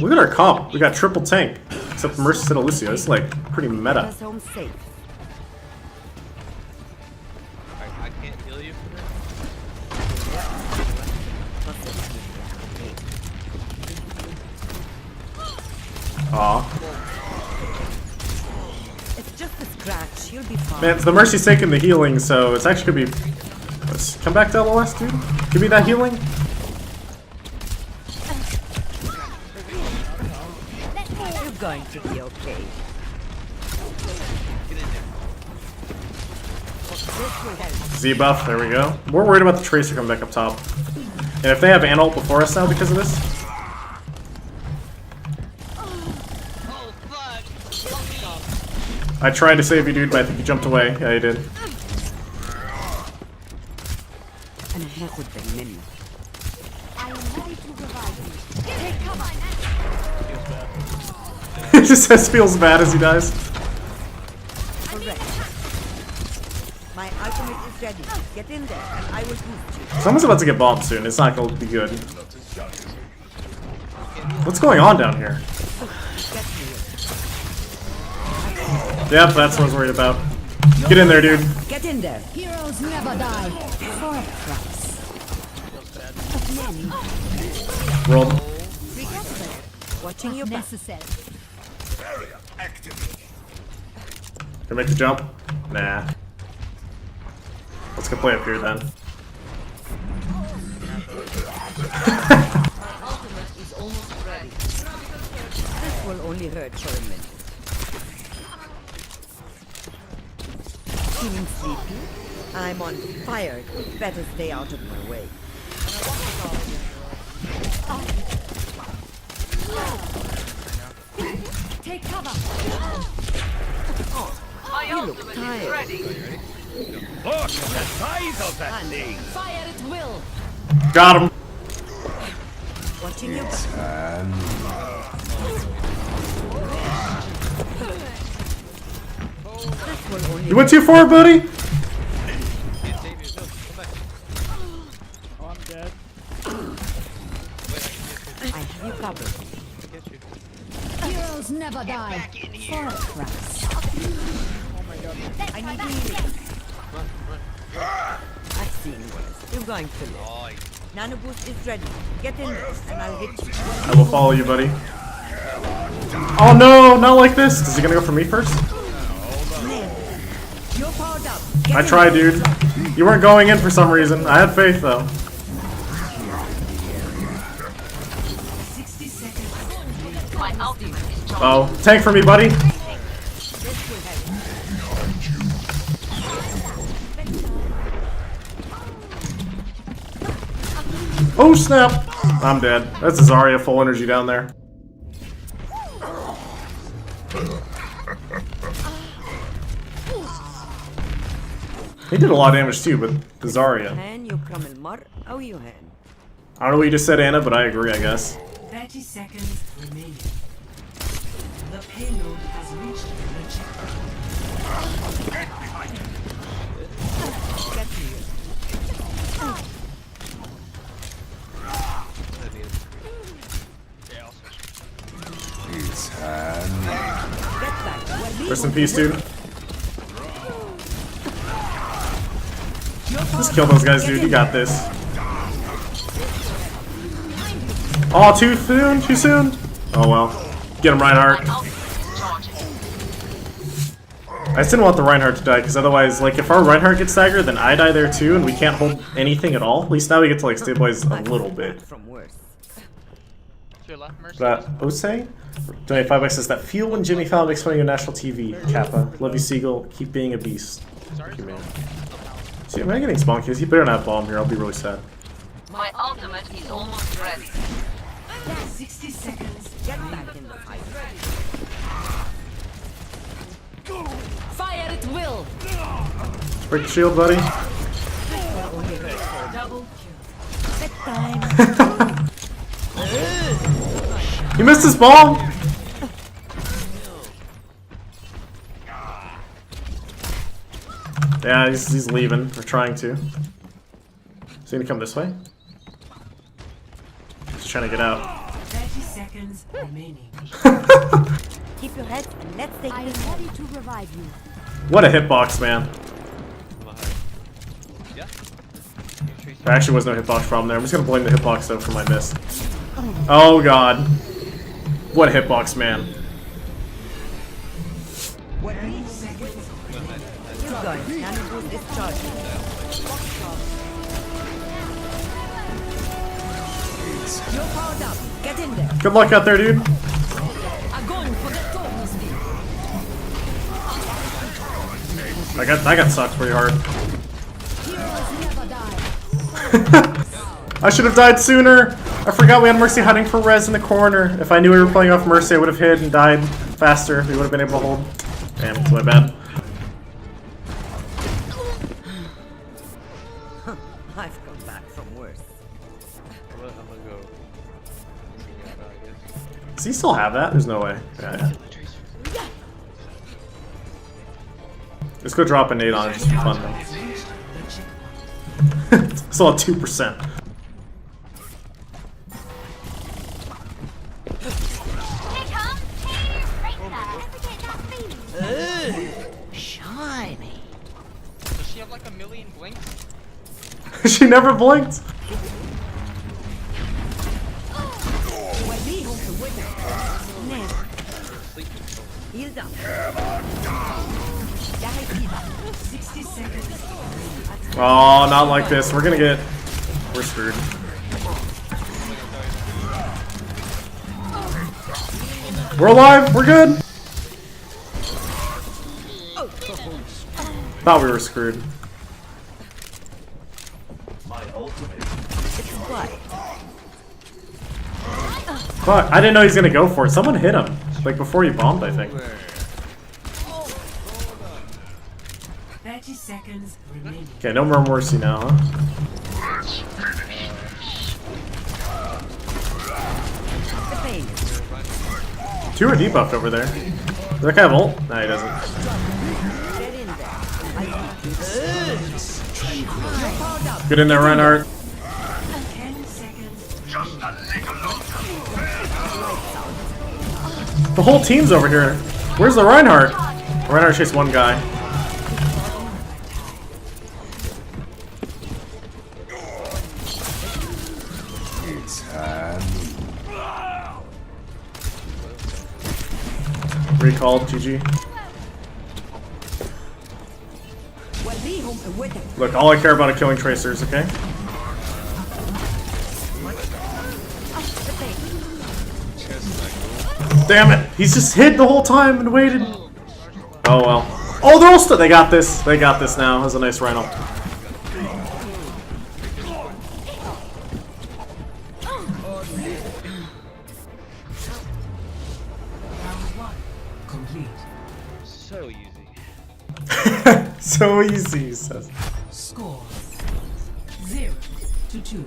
Look at our comp. We got triple tank. Except Mercy said Alicia. It's like pretty meta. I can't heal you for that. Aw. It's just a scratch. You'll be fine. Man, the Mercy's taking the healing, so it's actually gonna be. Let's come back to LOS, dude. Give me that healing. You're going to be okay. Z buff, there we go. We're worried about the Tracer coming back up top. And if they have Anult before us now because of this. I tried to save you, dude, but I think you jumped away. Yeah, you did. He just says feels bad as he dies. My ultimate is ready. Get in there, and I will boost you. Someone's about to get bombed soon. It's not going to be good. What's going on down here? Yep, that's what I was worried about. Get in there, dude. Get in there. Heroes never die. For a price. Roll. Watching you back. Necessary. Can I make the jump? Nah. Let's go play up here then. This will only hurt for a minute. Feeling sleepy? I'm on fire. Better stay out of my way. Take cover. You look tired. Look at the size of that thing! Fire at will. Got him. Watching you back. This will only You went too far, buddy. Oh, I'm dead. I have you covered. Heroes never die. For a price. I need healing. I've seen worse. You're going to live. Nano boost is ready. Get in there, and I'll hit you. I will follow you, buddy. Oh no, not like this. Is he gonna go for me first? You're powered up. I tried, dude. You weren't going in for some reason. I had faith, though. 60 seconds. My ultimate is Oh, tank for me, buddy. Oh snap! I'm dead. That's a Zarya full energy down there. He did a lot of damage too, but the Zarya. I don't know what you just said, Anna, but I agree, I guess. 30 seconds remaining. The payload has reached the checkpoint. Get behind me! Rest in peace, dude. Just kill those guys, dude. You got this. Oh, too soon? Too soon? Oh well. Get him, Reinhardt. I just didn't want the Reinhardt to die, because otherwise, like, if our Reinhardt gets staggered, then I die there too, and we can't hold anything at all. At least now we get to, like, stabilize a little bit. But, Ose? Donate 5 bucks says that feel when Jimmy Fallon makes fun of your national TV, Kappa. Love you, Seagull. Keep being a beast. Thank you, man. See, am I getting spawn kills? He better not bomb here. I'll be really sad. My ultimate is almost ready. 60 seconds. Get back in the fight. Fire at will. Break the shield, buddy. Double He missed his bomb! Yeah, he's leaving, or trying to. Is he gonna come this way? He's trying to get out. 30 seconds remaining. Keep your head and let's take I am this. ready to revive you. What a hitbox, man. Yeah. There actually was no hitbox problem there. I'm just gonna blame the hitbox though for my miss. Oh god. What a hitbox, man. Keep going. Nano boost is charging. You're powered up. Get in there. Good luck out there, dude. Огонь по готовности. I got sucked pretty hard. Heroes never die. I should have died sooner. I forgot we had Mercy hiding for res in the corner. If I knew we were playing off Mercy, I would have hid and died faster. We would have been able to hold. Damn, it's my bad. I've come back from worse. I'm gonna go. I guess. Does he still have that? There's no way. Yeah. Let's go drop a nade on it just for fun though. Still at 2%. Shiny. Does she have like a million blinks? She never blinked. Healed up. 60 seconds. Oh, not like this. We're screwed. We're alive. We're good. Thought we were screwed. It's quiet. Fuck, I didn't know he was gonna go for it. Someone hit him. Like before he bombed, I think. 30 seconds remaining. Okay, no more Mercy now, huh? The pain. 2 are debuffed over there. Does that guy have ult? No, he doesn't. Get in there. Get in there, Reinhardt. 10 seconds. The whole team's over here. Where's the Reinhardt? Reinhardt chased one guy. Recalled, GG. Look, all I care about are killing tracers, okay? Damn it! He's just hid the whole time and waited. Oh well. Oh, they're all still. They got this. They got this now. That was a nice Rhino. Complete. So easy. So easy, he says. Score 0-2.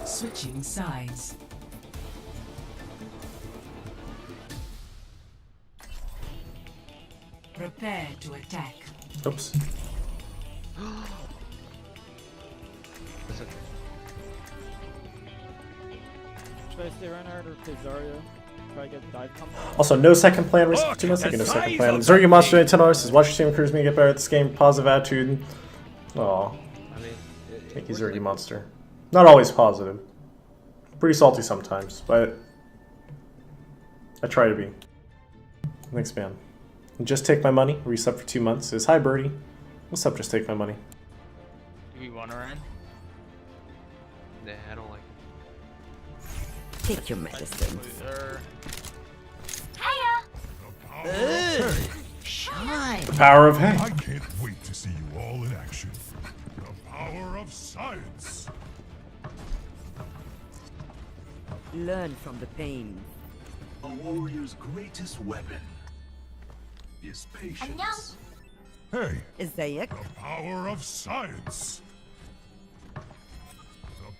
Switching sides. Prepare to attack. Oops. That's okay. Should I stay Reinhardt or play Zarya? Try to get dive combo? Also, no second plan. Receive 2 months. Thank you, no second plan. Zergy Monster, $10 says, watch your team encourage me to get better at this game. Positive attitude. Aw. I mean, Thank you, Zergy Monster. Not always positive. Pretty salty sometimes, but I try to be. Thanks, man. And just take my money. Resub for 2 months. Says, hi, Birdie. What's up? Just take my money. do we want to run? Nah, I don't like Take your medicine. loser. Shine. The power of hey. I can't wait to see you all in action. The power of science. Learn from the pain. A warrior's greatest weapon is patience. Hey, ازيك? the power of science. The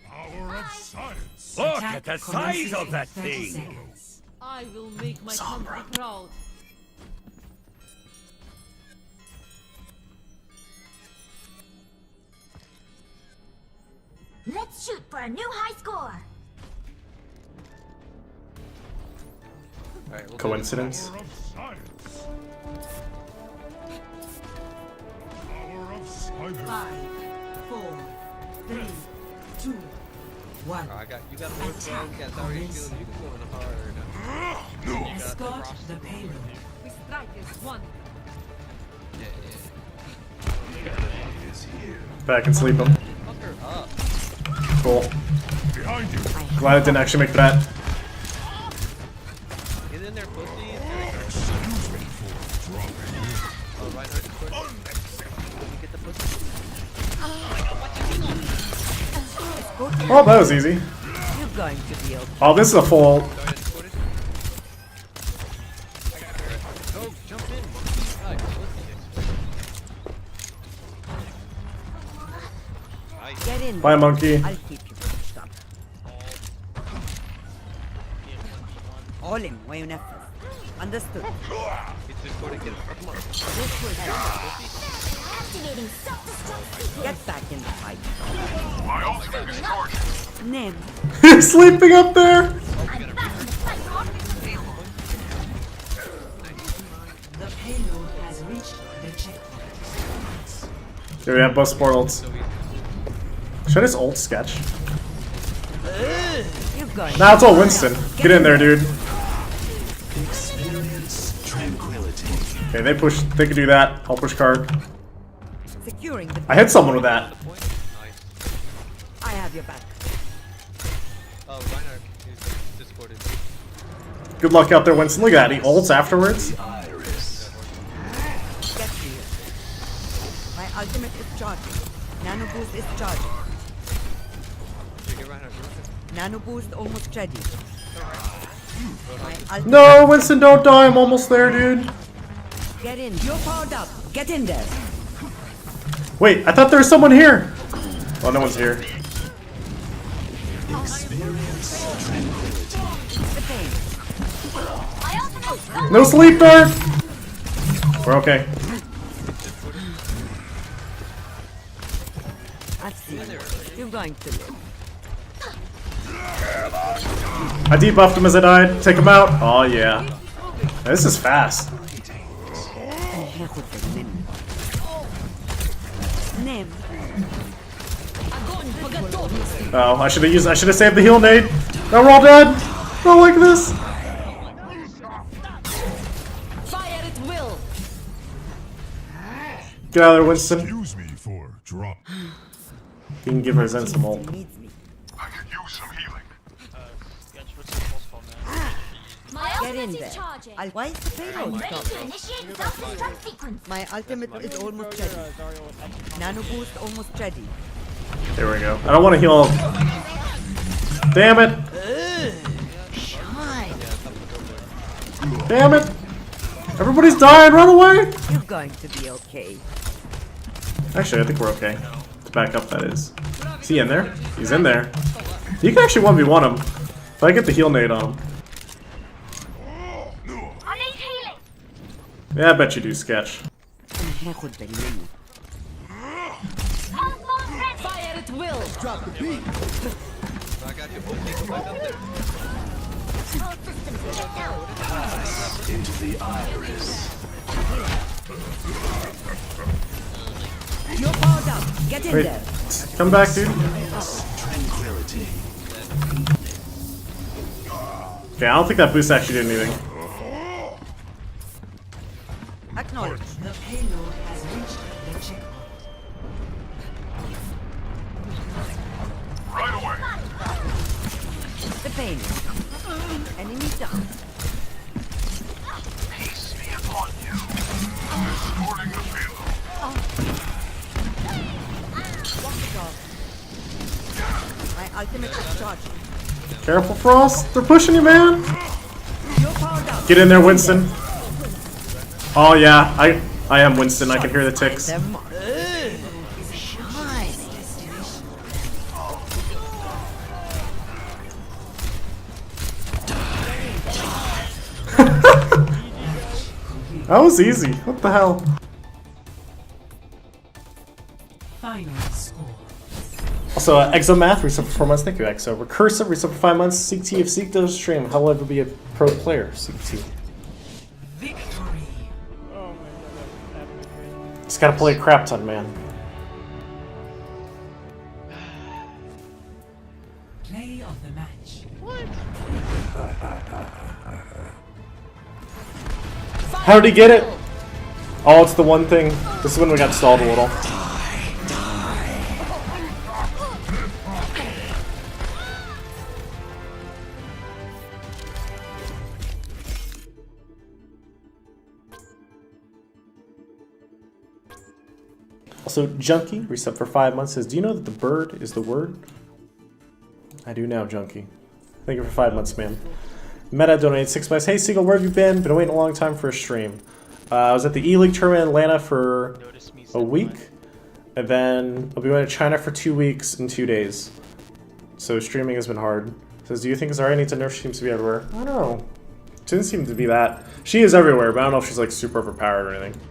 power of science. Look Attack at the commences size of in that 30 thing. seconds. I will make my country proud. Let's shoot for a new high score. Alright, we'll Coincidence? Power of science. Power of spider. 5, 4, 3, 2, 1. I got you got to work, bro. You got sorry feeling. You can go in hard. Escort the payload. We strike as one. Back and sleep him. Fuck her up. Cool. Behind you. Glad it didn't actually make that. Get in there, pussy. Excuse me for dropping you. Oh, Reinhardt scored. Let me get the pussy. Oh, that was easy. You're going to be okay. Oh, this is a full. Reinhardt scored it. Go, jump in, monkey. Nice, pussy. Nice. Get in. Bye, monkey. I'll keep you pushed up. All in, way you Understood. It's just going to get it. Come on. This will help. Get back in the fight. My ultimate is charging. Nem. He's sleeping up there. The payload has reached the checkpoint. Here we have both support ults. Should I just ult sketch? You're going. Nah, it's all Winston. Get in there, dude. Okay, they push. They can do that. I'll push card. Securing the. I hit someone with that. Nice. I have your back. Oh, Reinhardt is discorded. Good luck out there, Winston. Look at that. He ults afterwards. Get to you. My ultimate is charging. Nano boost is charging. Here, get Reinhardt. Get Nano boost almost ready. My ultimate. No, Winston, don't die. I'm almost there, dude. Get in. You're powered up. Get in there. Wait, I thought there was someone here. Oh, no one's here. The pain. No sleep dart. We're okay. I've seen you. You're going to live. I debuffed him as I died. Take him out. Oh, yeah. This is fast. Nem. Oh, I should have saved the heal nade. Now we're all dead. Not like this. Fire at will. Get out of there, Winston. Excuse me for drop. You can give her Zen some ult. Needs me. I could use some healing. My Get in ultimate there. is charging. Why is the payload stopped? Initiate self-destruct sequence. My ultimate is almost ready. Nano boost almost ready. There we go. I don't want to heal. Damn it. Damn it. Everybody's dying. Run away. You're going to be okay. Actually, I think we're okay. To back up, that is. Is he in there? He's in there. You can actually 1v1 him. If I get the heal nade on him. I need healing. Yeah, I bet you do, Sketch. Fire at will. I got you, pussy. Come back up there. You're powered up. Get in Wait. there. Come back, dude. Okay, I don't think that boost actually did anything. Acknowledge. The payload has reached the checkpoint. Right away. The pain. Enemy down. Peace be upon you. Escorting the payload. My ultimate is charging. Careful, Frost. They're pushing you, man. You're powered up. Get in there, Winston. Oh, yeah. I am Winston. I can hear the ticks. Them. That was easy. What the hell? Final score. Also, Exomath, resub for 4 months. Thank you, Exo. Recursive, resub for 5 months. Seek T, if Seek does stream, how will I ever be a pro player? Seek T. Victory. Oh my god, that happened. Just gotta play a crap ton, man. Play of the match. How did he get it? Oh, it's the one thing. This is when we got stalled a little. Also, Junkie, resub for 5 months, says, do you know that the bird is the word? I do now, Junkie. Thank you for 5 months, man. Meta donated 6 months. Hey, Seagull, where have you been? Been waiting a long time for a stream. I was at the E-League tournament in Atlanta for a week. And then I'll be going to China for 2 weeks and 2 days. So streaming has been hard. Says, do you think Zarya needs a nerf? She seems to be everywhere. I don't know. She doesn't seem to be that. She is everywhere, but I don't know if she's like super overpowered or anything.